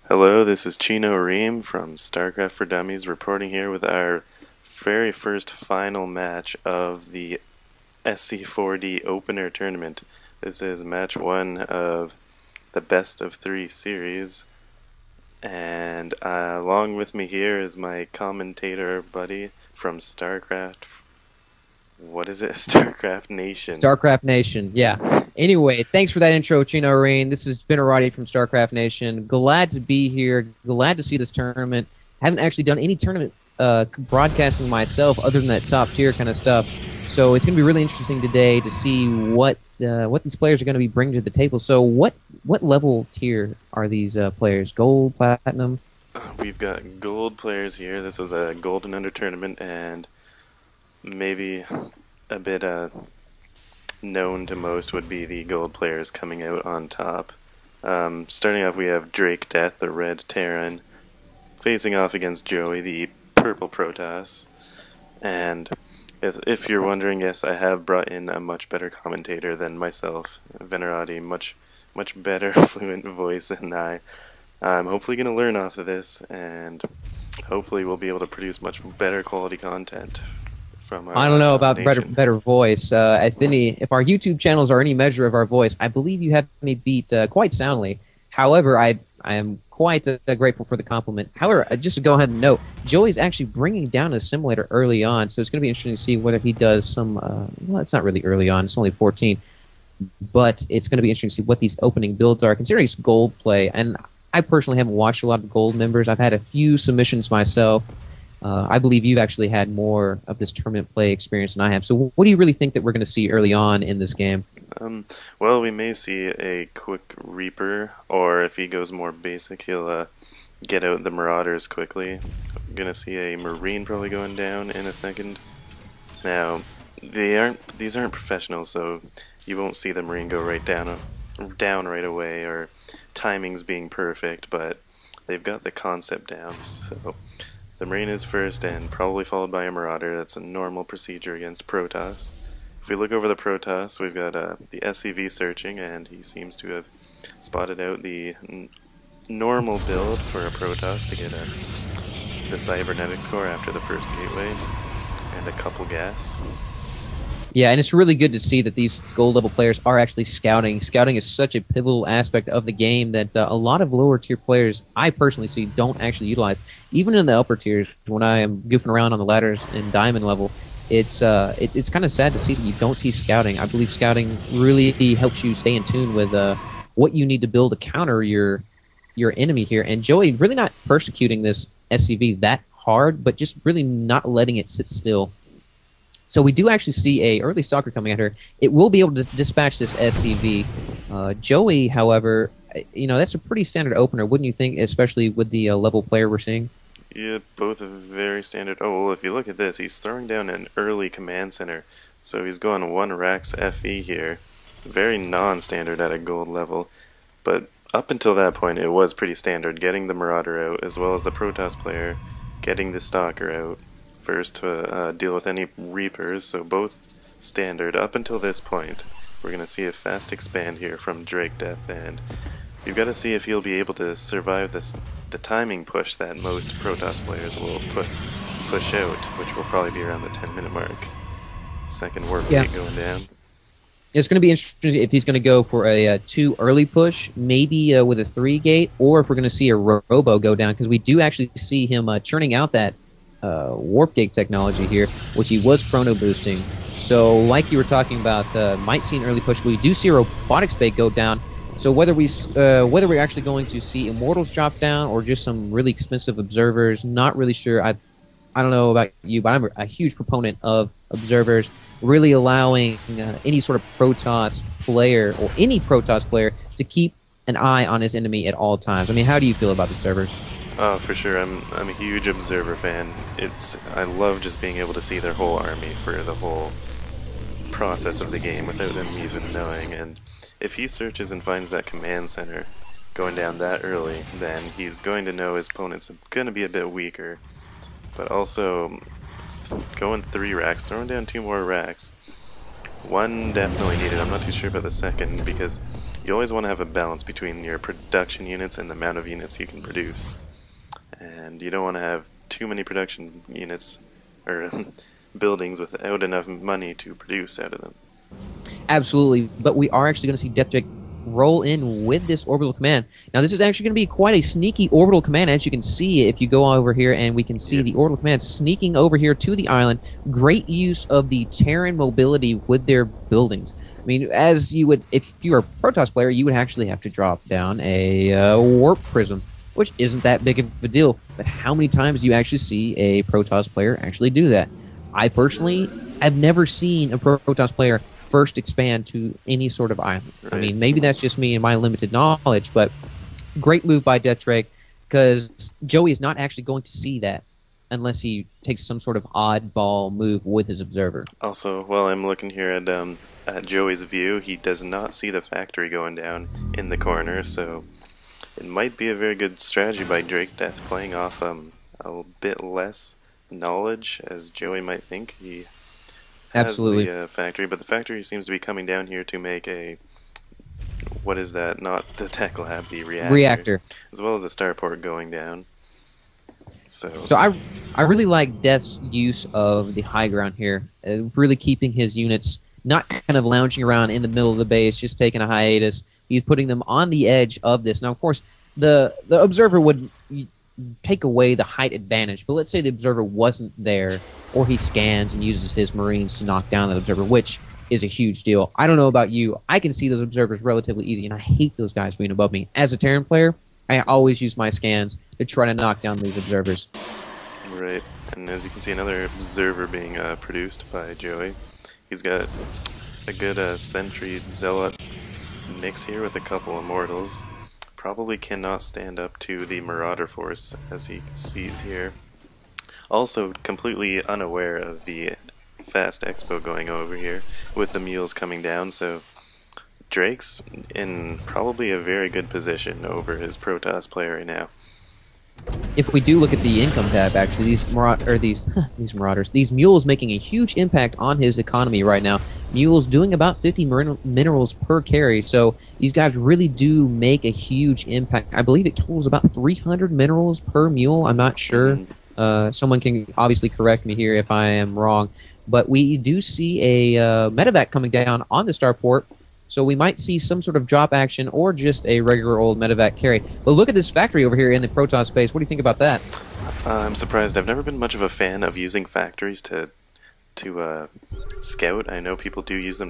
Hello, this is Chino Reem from StarCraft for Dummies reporting here with our very first final match of the SC4D opener tournament. This is match 1 of the best of 3 series, and along with me here is my commentator buddy from StarCraft. What is it? StarCraft Nation. StarCraft Nation, yeah. Anyway, thanks for that intro, Chino Rain. This is Venerati from StarCraft Nation. Glad to be here. Glad to see this tournament. Haven't actually done any tournament broadcasting myself other than that top tier kind of stuff. So it's going to be really interesting today to see what these players are going to be bringing to the table. So what level tier are these players? Gold, platinum? We've got gold players here. This was a gold and under tournament, and maybe a bit known to most would be the gold players coming out on top. Starting off, we have DrakeDeath, the red Terran, facing off against Joey, the purple Protoss. And if you're wondering, yes, I have brought in a much better commentator than myself, Venerati, much better fluent voice than I. I'm hopefully going to learn off of this, and hopefully we'll be able to produce much better quality content. I don't know about better voice. If our YouTube channels are any measure of our voice, I believe you have me beat quite soundly. However, I am quite grateful for the compliment. However, just to go ahead and note, Joey's actually bringing down a simulator early on, so it's going to be interesting to see whether he does some. Well, it's not really early on; it's only 14, but it's going to be interesting to see what these opening builds are, considering it's gold play. And I personally haven't watched a lot of gold members. I've had a few submissions myself. I believe you've actually had more of this tournament play experience than I have. So what do you really think that we're going to see early on in this game? Well, we may see a quick Reaper, or if he goes more basic, he'll get out the Marauders quickly. We're going to see a Marine probably going down in a second. Now, these aren't professionals, so you won't see the Marine go down right away, or timings being perfect, but they've got the concept down, so the Marine is first and probably followed by a Marauder. That's a normal procedure against Protoss. If we look over the Protoss, we've got the SCV searching, and he seems to have spotted out the normal build for a Protoss to get the cybernetic score after the first gateway and a couple gas. Yeah, and it's really good to see that these gold level players are actually scouting. Scouting is such a pivotal aspect of the game that a lot of lower tier players, I personally see, don't actually utilize. Even in the upper tiers, when I am goofing around on the ladders in diamond level, it's kind of sad to see that you don't see scouting. I believe scouting really helps you stay in tune with what you need to build to counter your enemy here. And Joey really not persecuting this SCV that hard, but just really not letting it sit still. So we do actually see a early Stalker coming at her. It will be able to dispatch this SCV. Joey, however, that's a pretty standard opener, wouldn't you think, especially with the level player we're seeing? Yeah, both are very standard. Oh, well, if you look at this, he's throwing down an early command center. So he's going 1 Rax FE here. Very non-standard at a gold level. But up until that point, it was pretty standard, getting the Marauder out, as well as the Protoss player getting the Stalker out first to deal with any Reapers, so both standard. Up until this point, we're going to see a fast expand here from DrakeDeath, and you've got to see if he'll be able to survive the timing push that most Protoss players will push out, which will probably be around the 10-minute mark. Second warp gate going down. It's going to be interesting if he's going to go for a 2 early push, maybe with a 3 gate, or if we're going to see a Robo go down, because we do actually see him churning out that warp gate technology here, which he was chrono boosting. So like you were talking about, might see an early push. We do see a robotics bait go down. So whether we're actually going to see immortals drop down or just some really expensive observers, not really sure. I don't know about you, but I'm a huge proponent of observers, really allowing any sort of Protoss player or any Protoss player to keep an eye on his enemy at all times. I mean, how do you feel about observers? Oh, for sure. I'm a huge Observer fan. I love just being able to see their whole army for the whole process of the game without them even knowing. And if he searches and finds that command center going down that early, then he's going to know his opponent's going to be a bit weaker. But also, going 3 racks, throwing down 2 more racks. One definitely needed. I'm not too sure about the second, because you always want to have a balance between your production units and the amount of units you can produce. And you don't want to have too many production units or buildings without enough money to produce out of them. Absolutely, but we are actually going to see Death Drake roll in with this orbital command. Now, this is actually going to be quite a sneaky orbital command, as you can see if you go over here, and we can see the orbital command sneaking over here to the island. Great use of the Terran mobility with their buildings. I mean, as you would, if you were a Protoss player, you would actually have to drop down a warp prism, which isn't that big of a deal. But how many times do you actually see a Protoss player actually do that? I personally have never seen a Protoss player first expand to any sort of island. Right. I mean, maybe that's just me and my limited knowledge, but great move by Death Drake, because Joey is not actually going to see that unless he takes some sort of oddball move with his observer. Also, while I'm looking here at Joey's view, he does not see the factory going down in the corner, so it might be a very good strategy by DrakeDeath, playing off a bit less knowledge, as Joey might think. He has the factory, but the factory seems to be coming down here to make a, what is that? Not the tech lab, the reactor. As well as the starport going down. So I really like Death's use of the high ground here, really keeping his units not kind of lounging around in the middle of the base, just taking a hiatus. He's putting them on the edge of this. Now, of course, the observer would take away the height advantage, but let's say the observer wasn't there, or he scans and uses his marines to knock down the observer, which is a huge deal. I don't know about you, I can see those observers relatively easy, and I hate those guys being above me. As a Terran player, I always use my scans to try to knock down these observers. Right, and as you can see, another observer being produced by Joey. He's got a good sentry zealot mix here with a couple immortals. Probably cannot stand up to the Marauder force, as he sees here. Also completely unaware of the fast expo going over here with the mules coming down, so Drake's in probably a very good position over his Protoss player right now. If we do look at the income tab, actually, these Marauders, these mules making a huge impact on his economy right now. Mules doing about 50 minerals per carry, so these guys really do make a huge impact. I believe it totals about 300 minerals per mule. I'm not sure. Someone can obviously correct me here if I am wrong. But we do see a medevac coming down on the starport, so we might see some sort of drop action or just a regular old medevac carry. But look at this factory over here in the Protoss space. What do you think about that? I'm surprised. I've never been much of a fan of using factories to scout. I know people do use them